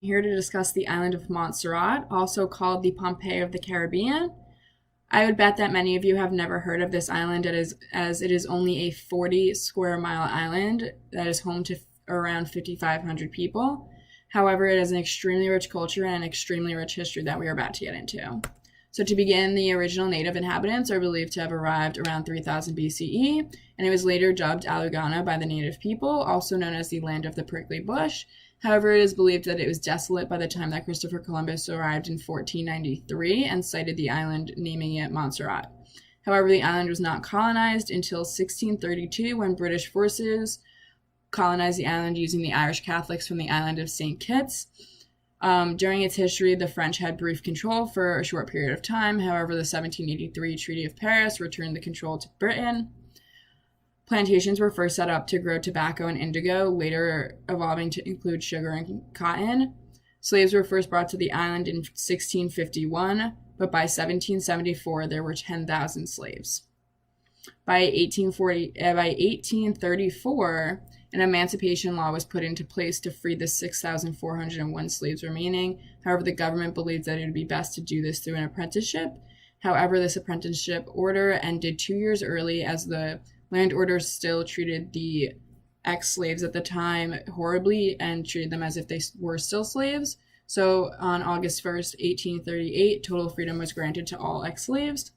Here to discuss the island of Montserrat, also called the Pompeii of the Caribbean. I would bet that many of you have never heard of this island as it is only a 40 square mile island that is home to around 5,500 people. However, it has an extremely rich culture and an extremely rich history that we are about to get into. So to begin, the original native inhabitants are believed to have arrived around 3000 BCE, and it was later dubbed Alugana by the native people, also known as the land of the prickly bush. However, it is believed that it was desolate by the time that Christopher Columbus arrived in 1493 and sighted the island, naming it Montserrat. However, the island was not colonized until 1632 when British forces colonized the island using the Irish Catholics from the island of St. Kitts. During its history, the French had brief control for a short period of time. However, the 1783 Treaty of Paris returned the control to Britain. Plantations were first set up to grow tobacco and indigo, later evolving to include sugar and cotton. Slaves were first brought to the island in 1651, but by 1774 there were 10,000 slaves. By 1834, an emancipation law was put into place to free the 6,401 slaves remaining. However, the government believed that it would be best to do this through an apprenticeship. However, this apprenticeship order ended 2 years early as the land orders still treated the ex-slaves at the time horribly and treated them as if they were still slaves. So on August 1st, 1838, total freedom was granted to all ex-slaves.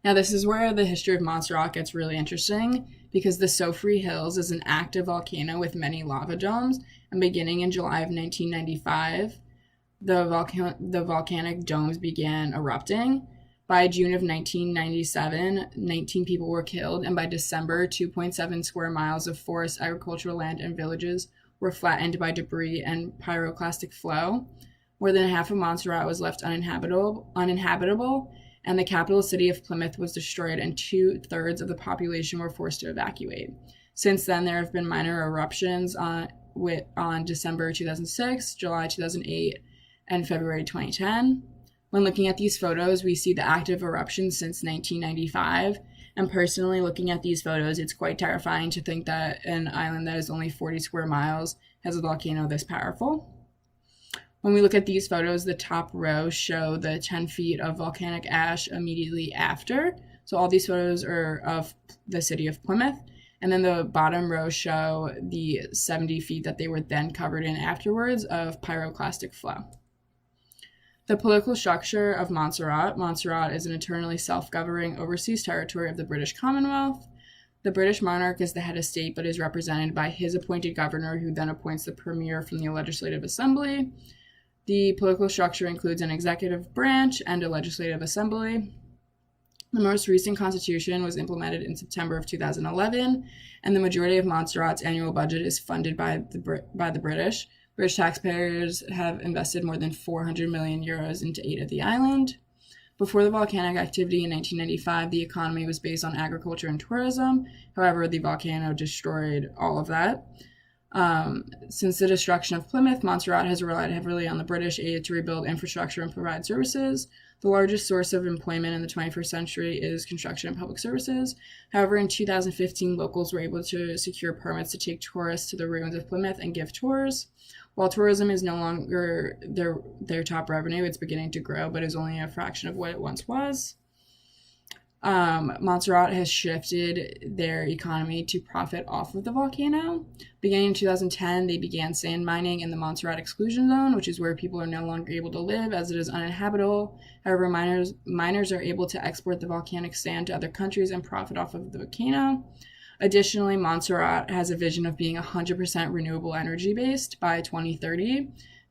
Now, this is where the history of Montserrat gets really interesting because the Soufriere Hills is an active volcano with many lava domes, and beginning in July of 1995, the volcanic domes began erupting. By June of 1997, 19 people were killed, and by December, 2.7 square miles of forest, agricultural land, and villages were flattened by debris and pyroclastic flow. More than half of Montserrat was left uninhabitable, and the capital city of Plymouth was destroyed, and 2/3 of the population were forced to evacuate. Since then, there have been minor eruptions on December 2006, July 2008, and February 2010. When looking at these photos, we see the active eruptions since 1995. And personally, looking at these photos, it's quite terrifying to think that an island that is only 40 square miles has a volcano this powerful. When we look at these photos, the top row show the 10 feet of volcanic ash immediately after. So all these photos are of the city of Plymouth. And then the bottom row show the 70 feet that they were then covered in afterwards of pyroclastic flow. The political structure of Montserrat. Montserrat is an eternally self-governing overseas territory of the British Commonwealth. The British monarch is the head of state, but is represented by his appointed governor, who then appoints the premier from the Legislative Assembly. The political structure includes an executive branch and a legislative assembly. The most recent constitution was implemented in September of 2011, and the majority of Montserrat's annual budget is funded by the British. British taxpayers have invested more than 400 million euros into aid of the island. Before the volcanic activity in 1995, the economy was based on agriculture and tourism. However, the volcano destroyed all of that. Since the destruction of Plymouth, Montserrat has relied heavily on the British aid to rebuild infrastructure and provide services. The largest source of employment in the 21st century is construction and public services. However, in 2015, locals were able to secure permits to take tourists to the ruins of Plymouth and give tours. While tourism is no longer their top revenue, it's beginning to grow, but is only a fraction of what it once was. Montserrat has shifted their economy to profit off of the volcano. Beginning in 2010, they began sand mining in the Montserrat exclusion zone, which is where people are no longer able to live as it is uninhabitable. However, miners are able to export the volcanic sand to other countries and profit off of the volcano. Additionally, Montserrat has a vision of being 100% renewable energy based by 2030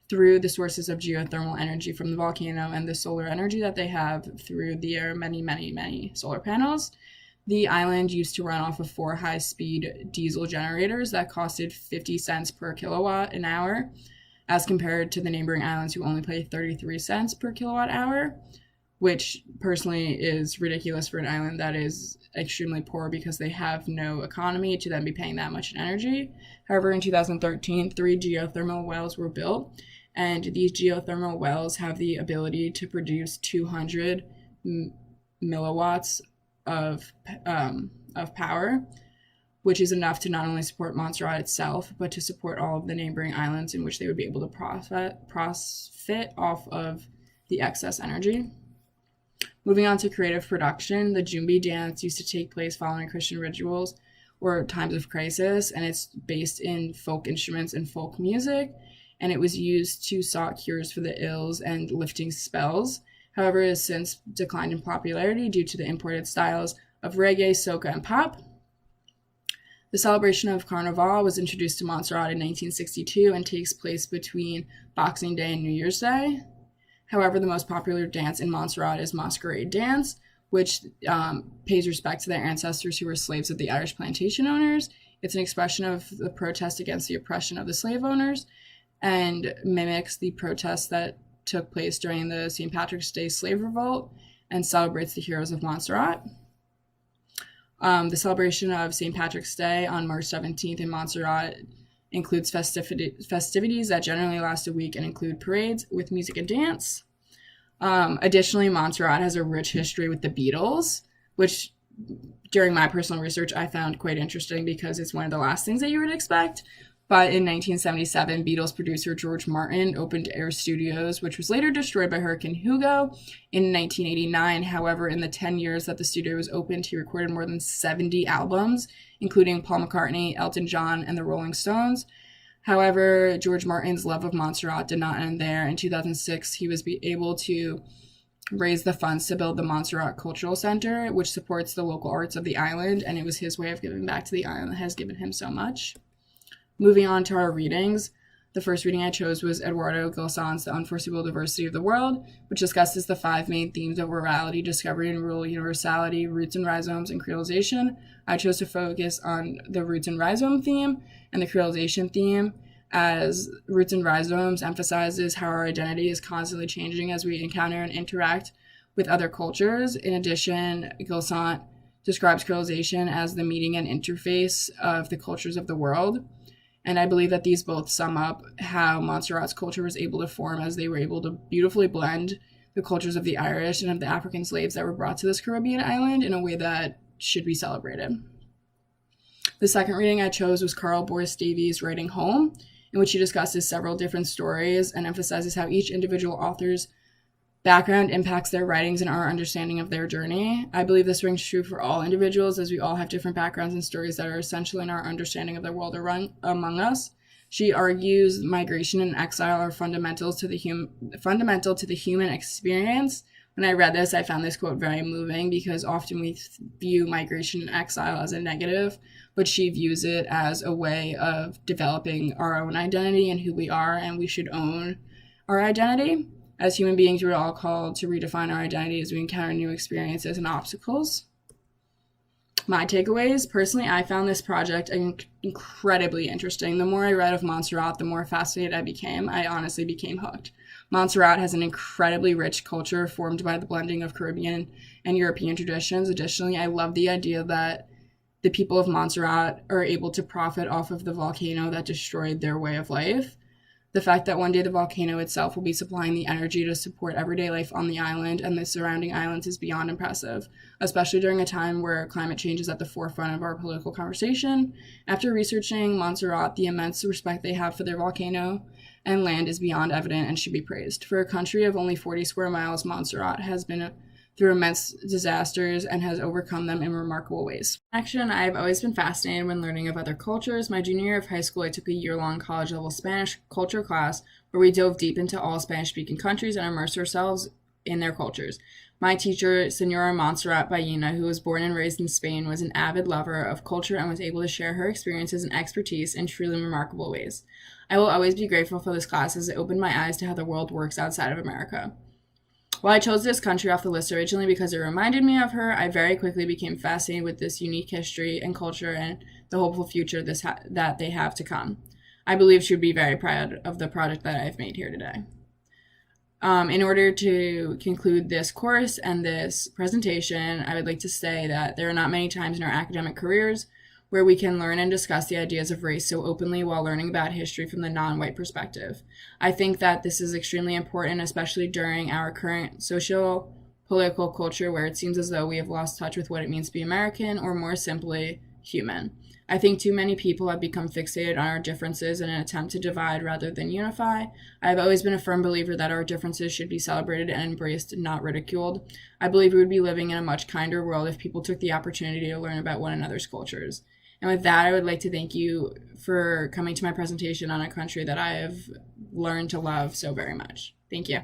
through the sources of geothermal energy from the volcano and the solar energy that they have through their many solar panels. The island used to run off of 4 high-speed diesel generators that costed 50 cents per kilowatt an hour, as compared to the neighboring islands who only pay 33 cents per kilowatt hour, which personally is ridiculous for an island that is extremely poor because they have no economy to then be paying that much in energy. However, in 2013, 3 geothermal wells were built, and these geothermal wells have the ability to produce 200 milliwatts of power, which is enough to not only support Montserrat itself, but to support all of the neighboring islands in which they would be able to profit off of the excess energy. Moving on to creative production, the Jumbi dance used to take place following Christian rituals or times of crisis, and it's based in folk instruments and folk music, and it was used to sought cures for the ills and lifting spells. However, it has since declined in popularity due to the imported styles of reggae, soca, and pop. The celebration of Carnival was introduced to Montserrat in 1962 and takes place between Boxing Day and New Year's Day. However, the most popular dance in Montserrat is Masquerade Dance, which pays respect to their ancestors who were slaves of the Irish plantation owners. It's an expression of the protest against the oppression of the slave owners and mimics the protests that took place during the St. Patrick's Day slave revolt and celebrates the heroes of Montserrat. The celebration of St. Patrick's Day on March 17th in Montserrat includes festivities that generally last a week and include parades with music and dance. Additionally, Montserrat has a rich history with the Beatles, which during my personal research I found quite interesting because it's one of the last things that you would expect. But in 1977, Beatles producer George Martin opened Air Studios, which was later destroyed by Hurricane Hugo in 1989. However, in the 10 years that the studio was opened, he recorded more than 70 albums, including Paul McCartney, Elton John, and the Rolling Stones. However, George Martin's love of Montserrat did not end there. In 2006, he was able to raise the funds to build the Montserrat Cultural Center, which supports the local arts of the island, and it was his way of giving back to the island that has given him so much. Moving on to our readings, the first reading I chose was Eduardo Gilson's The Unforeseeable Diversity of the World, which discusses the 5 main themes of rurality, discovery and rural universality, roots and rhizomes, and creolization. I chose to focus on the roots and rhizome theme and the creolization theme, as roots and rhizomes emphasizes how our identity is constantly changing as we encounter and interact with other cultures. In addition, Gilson describes creolization as the meeting and interface of the cultures of the world. And I believe that these both sum up how Montserrat's culture was able to form, as they were able to beautifully blend the cultures of the Irish and of the African slaves that were brought to this Caribbean island in a way that should be celebrated. The second reading I chose was Carl Boris Davies' Writing Home, in which he discusses several different stories and emphasizes how each individual author's background impacts their writings and our understanding of their journey. I believe this rings true for all individuals, as we all have different backgrounds and stories that are essential in our understanding of the world among us. She argues migration and exile are fundamental to the human experience. When I read this, I found this quote very moving because often we view migration and exile as a negative, but she views it as a way of developing our own identity and who we are, and we should own our identity. As human beings, we're all called to redefine our identity as we encounter new experiences and obstacles. My takeaways, personally, I found this project incredibly interesting. The more I read of Montserrat, the more fascinated I became. I honestly became hooked. Montserrat has an incredibly rich culture formed by the blending of Caribbean and European traditions. Additionally, I love the idea that the people of Montserrat are able to profit off of the volcano that destroyed their way of life. The fact that one day the volcano itself will be supplying the energy to support everyday life on the island and the surrounding islands is beyond impressive, especially during a time where climate change is at the forefront of our political conversation. After researching Montserrat, the immense respect they have for their volcano and land is beyond evident and should be praised. For a country of only 40 square miles, Montserrat has been through immense disasters and has overcome them in remarkable ways. Action, I've always been fascinated when learning of other cultures. My junior year of high school, I took a year-long college-level Spanish culture class where we dove deep into all Spanish-speaking countries and immersed ourselves in their cultures. My teacher, Senora Montserrat Ballina, who was born and raised in Spain, was an avid lover of culture and was able to share her experiences and expertise in truly remarkable ways. I will always be grateful for this class as it opened my eyes to how the world works outside of America. While I chose this country off the list originally because it reminded me of her, I very quickly became fascinated with this unique history and culture and the hopeful future that they have to come. I believe she would be very proud of the project that I've made here today. In order to conclude this course and this presentation, I would like to say that there are not many times in our academic careers where we can learn and discuss the ideas of race so openly while learning about history from the non-white perspective. I think that this is extremely important, especially during our current socio-political culture where it seems as though we have lost touch with what it means to be American, or more simply, human. I think too many people have become fixated on our differences in an attempt to divide rather than unify. I have always been a firm believer that our differences should be celebrated and embraced, not ridiculed. I believe we would be living in a much kinder world if people took the opportunity to learn about one another's cultures. And with that, I would like to thank you for coming to my presentation on a country that I have learned to love so very much. Thank you.